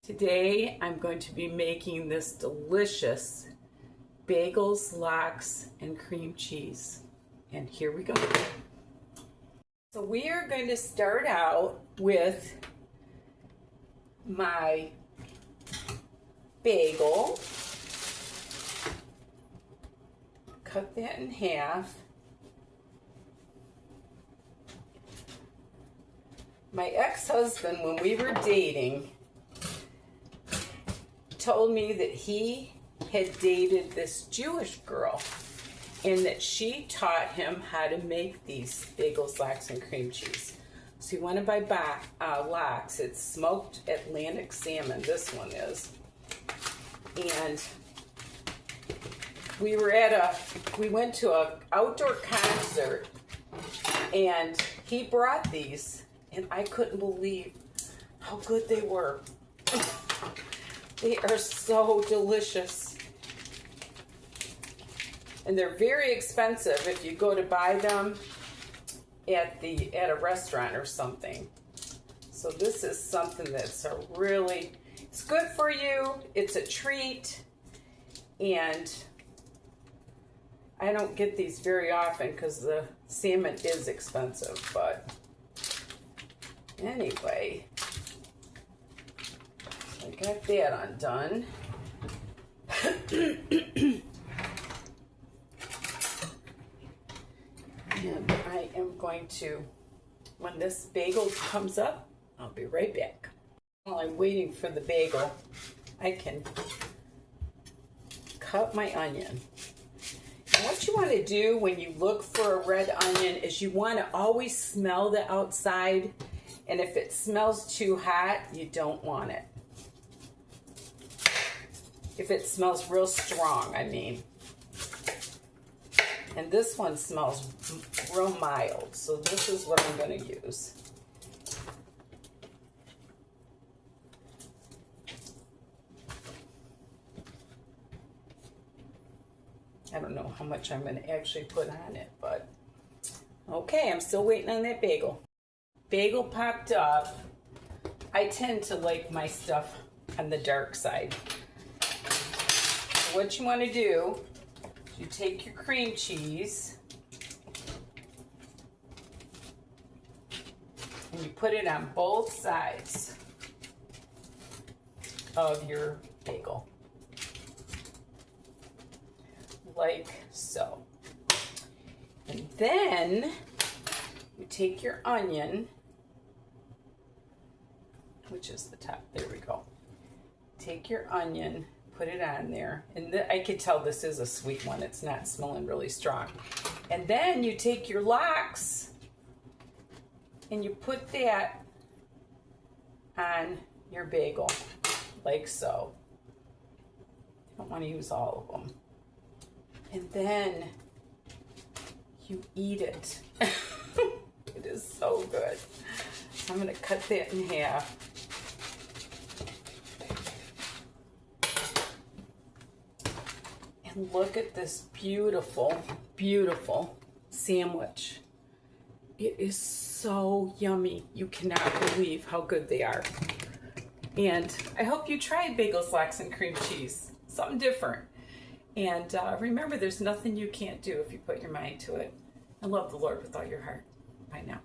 Today I'm going to be making this delicious bagels, lox, and cream cheese. And here we go. So we are going to start out with my bagel. Cut that in half. My ex-husband, when we were dating, told me that he had dated this Jewish girl and that she taught him how to make these bagels, lox, and cream cheese. So you want to buy lox. It's smoked Atlantic salmon, this one is. And we went to an outdoor concert and he brought these and I couldn't believe how good they were. They are so delicious. And they're very expensive if you go to buy them at a restaurant or something. So this is something that's it's good for you. It's a treat. And I don't get these very often because the salmon is expensive. But anyway, I got that undone. And I am going to, when this bagel comes up, I'll be right back. While I'm waiting for the bagel, I can cut my onion. And what you want to do when you look for a red onion is you want to always smell the outside. And if it smells too hot, you don't want it. If it smells real strong, I mean. And this one smells real mild, so this is what I'm going to use. I don't know how much I'm going to actually put on it, but okay, I'm still waiting on that bagel. Bagel popped up. I tend to like my stuff on the dark side. So what you want to do, you take your cream cheese and you put it on both sides of your bagel, like so. And then you take your onion, which is the top, there we go. Take your onion, put it on there, and I could tell this is a sweet one. It's not smelling really strong. And then you take your lox and you put that on your bagel, like so. You don't want to use all of them. And then you eat it. It is so good. I'm going to cut that in half. And look at this beautiful, beautiful sandwich. It is so yummy. You cannot believe how good they are. And I hope you tried bagels, lox, and cream cheese. Something different. And remember, there's nothing you can't do if you put your mind to it. And love the Lord with all your heart. Bye now.